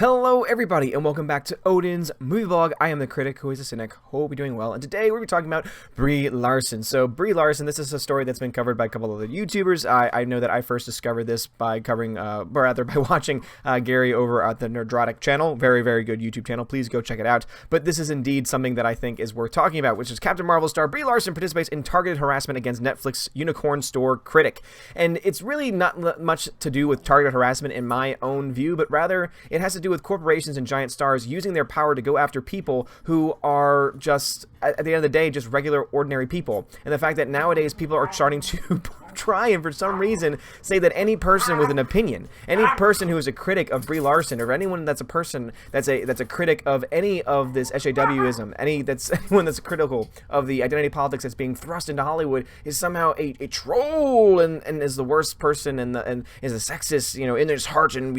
Hello everybody and welcome back to Odin's movie vlog. I am the critic who is a cynic. Hope you're doing well. And today we're going to be talking about Brie Larson. So Brie Larson, this is a story that's been covered by a couple other YouTubers. I know that I first discovered this by covering, or rather by watching Gary over at the Nerdrotic channel. Very, very good YouTube channel. Please go check it out. But this is indeed something that I think is worth talking about, which is Captain Marvel star Brie Larson participates in targeted harassment against Netflix unicorn store critic. And it's really not much to do with targeted harassment in my own view, but rather it has to do with corporations and giant stars using their power to go after people who are just, at the end of the day, just regular, ordinary people. And the fact that nowadays people are starting to try and for some reason say that any person with an opinion, any person who is a critic of Brie Larson, or anyone that's a person that's a critic of any of this SJWism, anyone that's critical of the identity politics that's being thrust into Hollywood, is somehow a troll and is the worst person and is a sexist, in his heart, and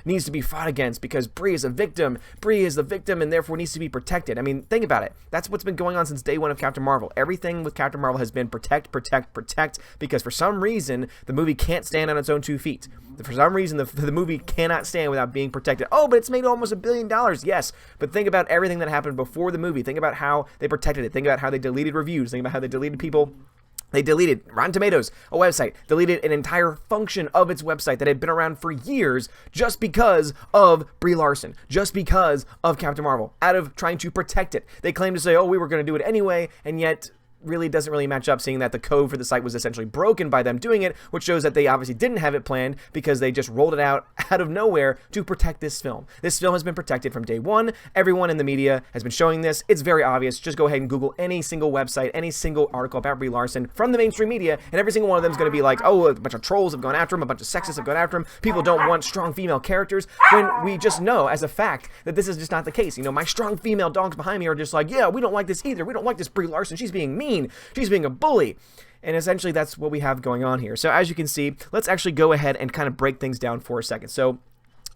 needs to be fought against because Brie is a victim. Brie is the victim and therefore needs to be protected. I mean, think about it. That's what's been going on since day one of Captain Marvel. Everything with Captain Marvel has been protect, because for some reason the movie can't stand on its own 2 feet. For some reason the movie cannot stand without being protected. Oh, but it's made almost $1 billion. Yes, but think about everything that happened before the movie. Think about how they protected it. Think about how they deleted reviews. Think about how they deleted people. They deleted Rotten Tomatoes, a website, deleted an entire function of its website that had been around for years just because of Brie Larson, just because of Captain Marvel, out of trying to protect it. They claim to say, oh, we were going to do it anyway, and yet really doesn't really match up, seeing that the code for the site was essentially broken by them doing it, which shows that they obviously didn't have it planned because they just rolled it out of nowhere to protect this film. This film has been protected from day one. Everyone in the media has been showing this. It's very obvious. Just go ahead and Google any single website, any single article about Brie Larson from the mainstream media, and every single one of them is going to be like, oh, a bunch of trolls have gone after him, a bunch of sexists have gone after him, people don't want strong female characters, when we just know as a fact that this is just not the case. My strong female dogs behind me are just like, yeah, we don't like this either. We don't like this Brie Larson. She's being mean. She's being a bully. And essentially that's what we have going on here. So as you can see, let's actually go ahead and kind of break things down for a second. So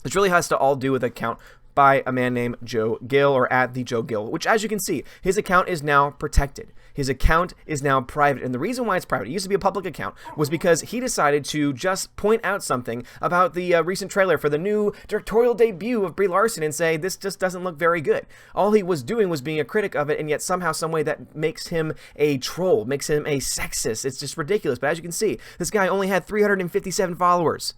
this really has to all do with an account by a man named Joe Gill, or at the Joe Gill, which, as you can see, his account is now protected. His account is now private, and the reason why it's private, it used to be a public account, was because he decided to just point out something about the recent trailer for the new directorial debut of Brie Larson and say, this just doesn't look very good. All he was doing was being a critic of it, and yet somehow, some way, that makes him a troll, makes him a sexist. It's just ridiculous. But as you can see, this guy only had 357 followers.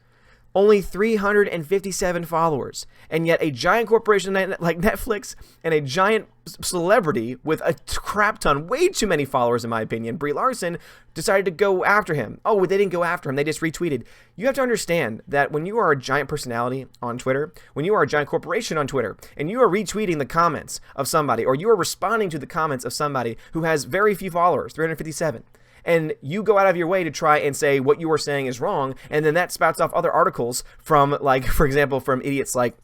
Only 357 followers, and yet a giant corporation like Netflix and a giant celebrity with a crap ton, way too many followers in my opinion, Brie Larson, decided to go after him. Oh, they didn't go after him, they just retweeted. You have to understand that when you are a giant personality on Twitter, when you are a giant corporation on Twitter, and you are retweeting the comments of somebody, or you are responding to the comments of somebody who has very few followers, 357, and you go out of your way to try and say what you are saying is wrong, and then that spouts off other articles from, like, for example, from idiots like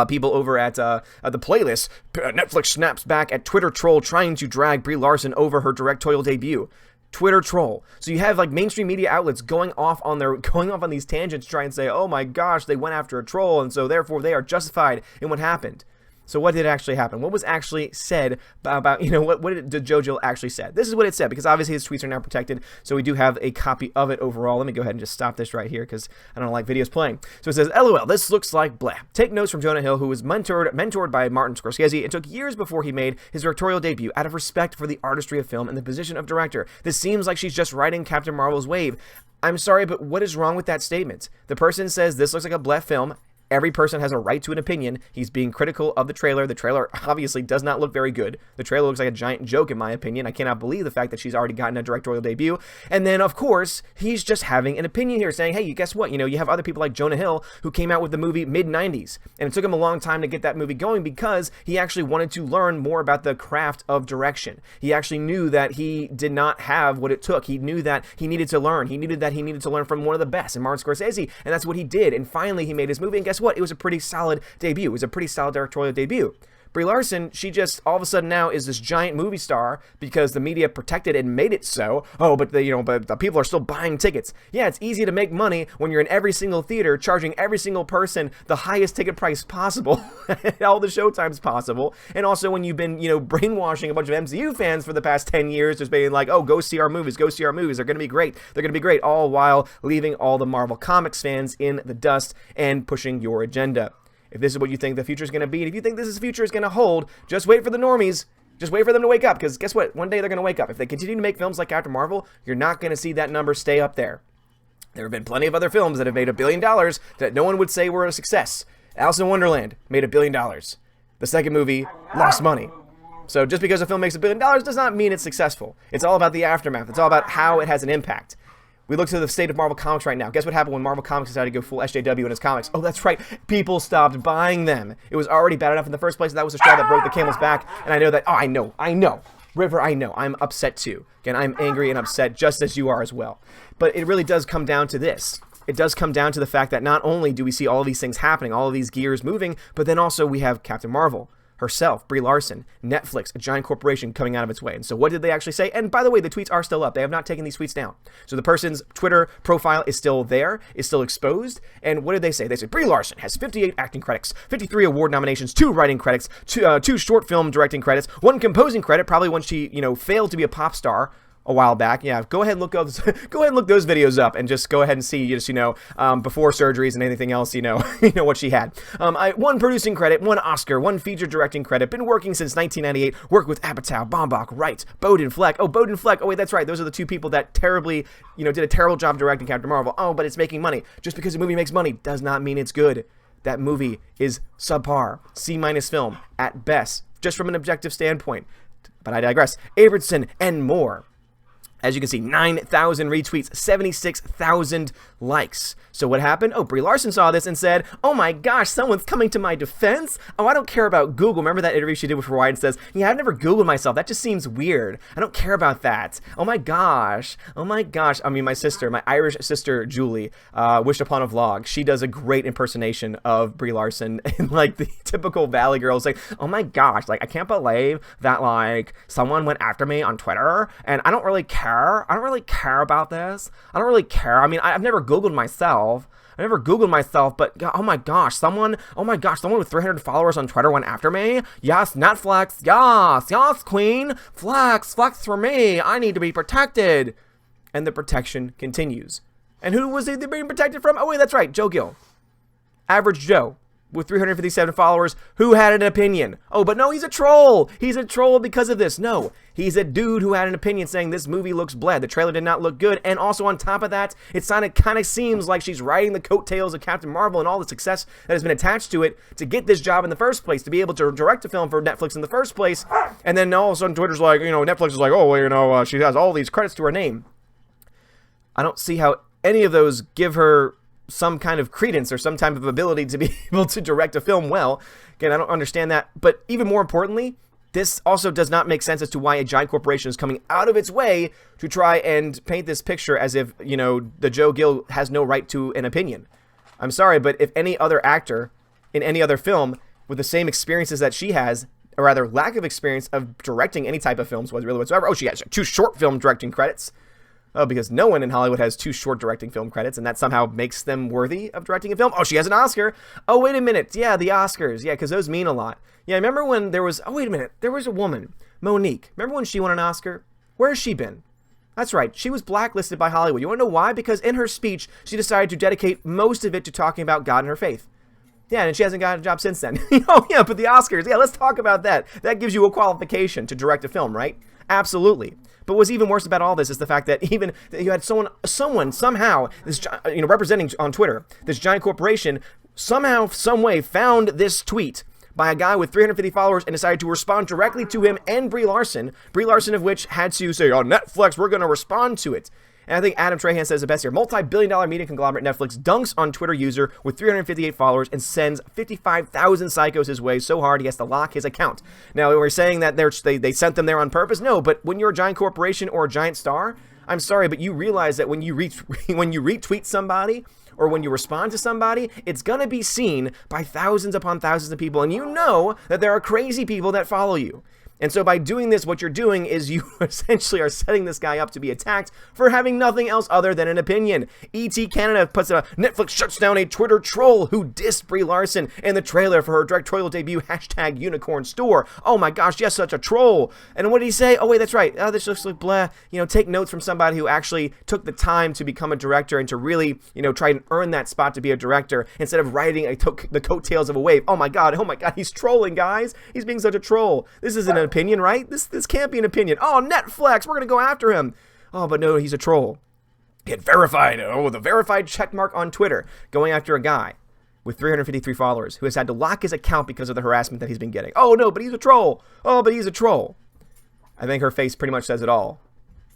people over at the playlist. Netflix snaps back at Twitter troll trying to drag Brie Larson over her directorial debut. Twitter troll. So you have like mainstream media outlets going off on these tangents to try and say, oh my gosh, they went after a troll, and so therefore they are justified in what happened. So what did actually happen? What was actually said about, what did Joe Gill actually said? This is what it said, because obviously his tweets are now protected, so we do have a copy of it overall. Let me go ahead and just stop this right here, because I don't like videos playing. So it says, LOL, this looks like blah. Take notes from Jonah Hill, who was mentored by Martin Scorsese and took years before he made his directorial debut out of respect for the artistry of film and the position of director. This seems like she's just riding Captain Marvel's wave. I'm sorry, but what is wrong with that statement? The person says this looks like a bleh film. Every person has a right to an opinion. He's being critical of the trailer. The trailer obviously does not look very good. The trailer looks like a giant joke, in my opinion. I cannot believe the fact that she's already gotten a directorial debut. And then, of course, he's just having an opinion here, saying, hey, guess what? You have other people like Jonah Hill, who came out with the movie mid-90s. And it took him a long time to get that movie going because he actually wanted to learn more about the craft of direction. He actually knew that he did not have what it took. He knew that he needed to learn. He needed to learn from one of the best, and Martin Scorsese. And that's what he did. And finally, he made his movie. And guess what? It was a pretty solid debut. It was a pretty solid directorial debut. Brie Larson, she just all of a sudden now is this giant movie star because the media protected and made it so. Oh, but the people are still buying tickets. Yeah, it's easy to make money when you're in every single theater charging every single person the highest ticket price possible, all the showtimes possible, and also when you've been brainwashing a bunch of MCU fans for the past 10 years, just being like, oh, go see our movies, they're gonna be great, all while leaving all the Marvel Comics fans in the dust and pushing your agenda. If this is what you think the future is going to be, and if you think this future is going to hold, just wait for the normies. Just wait for them to wake up, because guess what? One day they're going to wake up. If they continue to make films like Captain Marvel, you're not going to see that number stay up there. There have been plenty of other films that have made $1 billion that no one would say were a success. Alice in Wonderland made $1 billion. The second movie lost money. So just because a film makes $1 billion does not mean it's successful. It's all about the aftermath. It's all about how it has an impact. We look to the state of Marvel Comics right now. Guess what happened when Marvel Comics decided to go full SJW in its comics? Oh, that's right. People stopped buying them. It was already bad enough in the first place, and that was the straw that broke the camel's back. And I know that, I know. River, I know. I'm upset too. Again, I'm angry and upset just as you are as well. But it really does come down to this. It does come down to the fact that not only do we see all of these things happening, all of these gears moving, but then also we have Captain Marvel herself, Brie Larson, Netflix, a giant corporation coming out of its way. And so what did they actually say? And by the way, the tweets are still up. They have not taken these tweets down. So the person's Twitter profile is still there, is still exposed. And what did they say? They said, Brie Larson has 58 acting credits, 53 award nominations, 2 writing credits, 2 short film directing credits, 1 composing credit, probably when she, failed to be a pop star a while back. Yeah, go ahead and look those, videos up and just go ahead and see, before surgeries and anything else, what she had. 1 producing credit, 1 Oscar, 1 feature directing credit, been working since 1998, worked with Apatow, Baumbach, Wright, Odin, Fleck. Oh, Odin, Fleck. Oh, wait, that's right. Those are the 2 people that terribly, did a terrible job directing Captain Marvel. Oh, but it's making money. Just because a movie makes money does not mean it's good. That movie is subpar, C- film at best, just from an objective standpoint. But I digress. Abramson and more. As you can see, 9,000 retweets, 76,000 likes. So what happened? Oh, Brie Larson saw this and said, oh my gosh, someone's coming to my defense? Oh, I don't care about Google. Remember that interview she did with Hawaii and says, yeah, I've never Googled myself. That just seems weird. I don't care about that. Oh my gosh. I mean, my sister, my Irish sister, Julie, wished upon a vlog. She does a great impersonation of Brie Larson and like the typical Valley girl is like, oh my gosh, like I can't believe that like someone went after me on Twitter and I don't really care. I don't really care about this. I don't really care. I mean, I've never Googled myself. But oh my gosh, someone with 300 followers on Twitter went after me. Yes, Netflix. Yes, queen. Flex for me. I need to be protected. And the protection continues. And who was he being protected from? Oh wait, that's right, Joe Gill. Average Joe. With 357 followers, who had an opinion. Oh, but no, he's a troll. He's a troll because of this. No, he's a dude who had an opinion saying this movie looks bled. The trailer did not look good. And also on top of that, it kind of seems like she's riding the coattails of Captain Marvel and all the success that has been attached to it to get this job in the first place, to be able to direct a film for Netflix in the first place. And then all of a sudden Twitter's like, Netflix is like, oh, well, she has all these credits to her name. I don't see how any of those give her some kind of credence or some type of ability to be able to direct a film well. Again, I don't understand that. But even more importantly, this also does not make sense as to why a giant corporation is coming out of its way to try and paint this picture as if, the Joe Gill has no right to an opinion. I'm sorry, but if any other actor in any other film with the same experiences that she has, or rather lack of experience of directing any type of films whatsoever. Oh, she has 2 short film directing credits. Oh, because no one in Hollywood has 2 short directing film credits, and that somehow makes them worthy of directing a film. Oh, she has an Oscar. Oh, wait a minute. Yeah, the Oscars. Yeah, because those mean a lot. Yeah, remember when there was... Oh, wait a minute. There was a woman, Monique. Remember when she won an Oscar? Where has she been? That's right. She was blacklisted by Hollywood. You want to know why? Because in her speech, she decided to dedicate most of it to talking about God and her faith. Yeah, and she hasn't got a job since then. Oh, yeah, but the Oscars. Yeah, let's talk about that. That gives you a qualification to direct a film, right? Absolutely. But what's even worse about all this is the fact that even that you had someone somehow, this, representing on Twitter, this giant corporation, somehow, some way found this tweet by a guy with 350 followers and decided to respond directly to him and Brie Larson of which had to say, on Netflix, we're going to respond to it. And I think Adam Trahan says the best here. Multi-billion-dollar media conglomerate Netflix dunks on Twitter user with 358 followers and sends 55,000 psychos his way so hard he has to lock his account. Now, we're saying that they sent them there on purpose? No, but when you're a giant corporation or a giant star, I'm sorry, but you realize that when you retweet somebody or when you respond to somebody, it's going to be seen by thousands upon thousands of people. And you know that there are crazy people that follow you. And so by doing this, what you're doing is you essentially are setting this guy up to be attacked for having nothing else other than an opinion. ET Canada puts a Netflix shuts down a Twitter troll who dissed Brie Larson in the trailer for her directorial debut, #Unicorn Store. Oh my gosh, yes, such a troll. And what did he say? Oh wait, that's right. Oh, this looks like blah. You know, take notes from somebody who actually took the time to become a director and to really, you know, try and earn that spot to be a director instead of riding the coattails of a wave. Oh my god, he's trolling, guys. He's being such a troll. This isn't an opinion, right? This can't be an opinion. Oh, Netflix, we're gonna go after him. Oh, but no, he's a troll. Get verified. Oh, the verified check mark on Twitter, going after a guy with 353 followers who has had to lock his account because of the harassment that he's been getting. Oh no, but he's a troll. Oh, but he's a troll. I think her face pretty much says it all.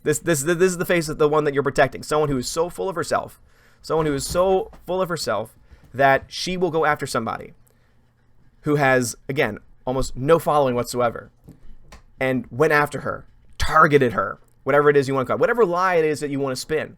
This is the face of the one that you're protecting. Someone who is so full of herself. Someone who is so full of herself that she will go after somebody who has, again, almost no following whatsoever, and went after her, targeted her, whatever it is you want to call it, whatever lie it is that you want to spin.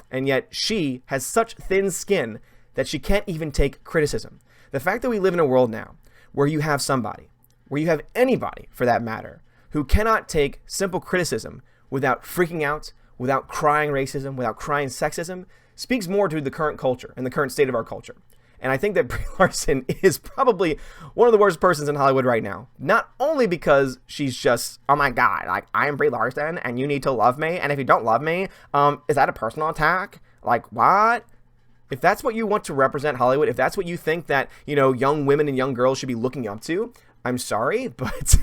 And yet she has such thin skin that she can't even take criticism. The fact that we live in a world now where you have somebody, where you have anybody for that matter, who cannot take simple criticism without freaking out, without crying racism, without crying sexism, speaks more to the current culture and the current state of our culture. And I think that Brie Larson is probably one of the worst persons in Hollywood right now. Not only because she's just, oh my god, like, I am Brie Larson and you need to love me, and if you don't love me, is that a personal attack? Like, what? If that's what you want to represent Hollywood, if that's what you think that, you know, young women and young girls should be looking up to, I'm sorry, but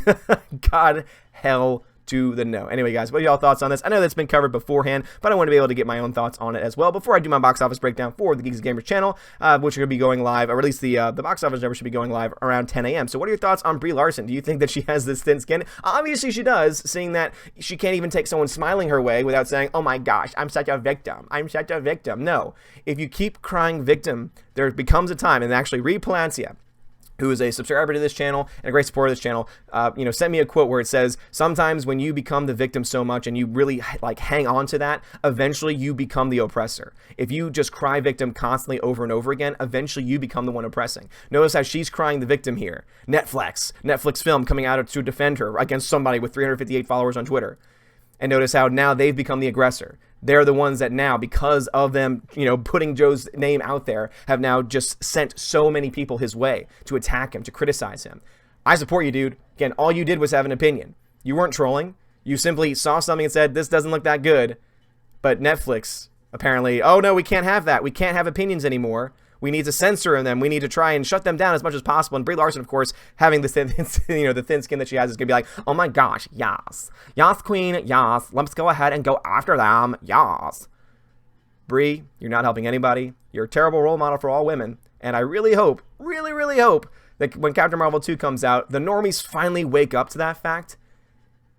God hell to the no. Anyway, guys, what are y'all thoughts on this? I know that's been covered beforehand, but I want to be able to get my own thoughts on it as well before I do my box office breakdown for the Geeks and Gamers channel, which are going to be going live, or at least the box office number should be going live around 10 a.m. So what are your thoughts on Brie Larson? Do you think that she has this thin skin? Obviously she does, seeing that she can't even take someone smiling her way without saying, oh my gosh, I'm such a victim. I'm such a victim. No. If you keep crying victim, there becomes a time, and actually Reed Palancia, who is a subscriber to this channel and a great supporter of this channel, sent me a quote where it says, sometimes when you become the victim so much and you really like hang on to that, eventually you become the oppressor. If you just cry victim constantly over and over again, eventually you become the one oppressing. Notice how she's crying the victim here. Netflix film coming out to defend her against somebody with 358 followers on Twitter. And notice how now they've become the aggressor. They're the ones that now, because of them, putting Joe's name out there, have now just sent so many people his way to attack him, to criticize him. I support you, dude. Again, all you did was have an opinion. You weren't trolling. You simply saw something and said, this doesn't look that good. But Netflix, apparently, oh no, we can't have that. We can't have opinions anymore. We need to censor them. We need to try and shut them down as much as possible. And Brie Larson, of course, having the thin skin that she has, is going to be like, oh my gosh, yes. Yes, queen, yes. Let's go ahead and go after them, yes. Brie, you're not helping anybody. You're a terrible role model for all women. And I really hope, really hope, that when Captain Marvel 2 comes out, the normies finally wake up to that fact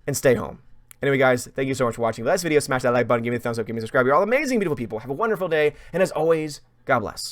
and stay home. Anyway, guys, thank you so much for watching. If you like this video, smash that like button, give me a thumbs up, give me a subscribe. You're all amazing, beautiful people. Have a wonderful day. And as always, God bless.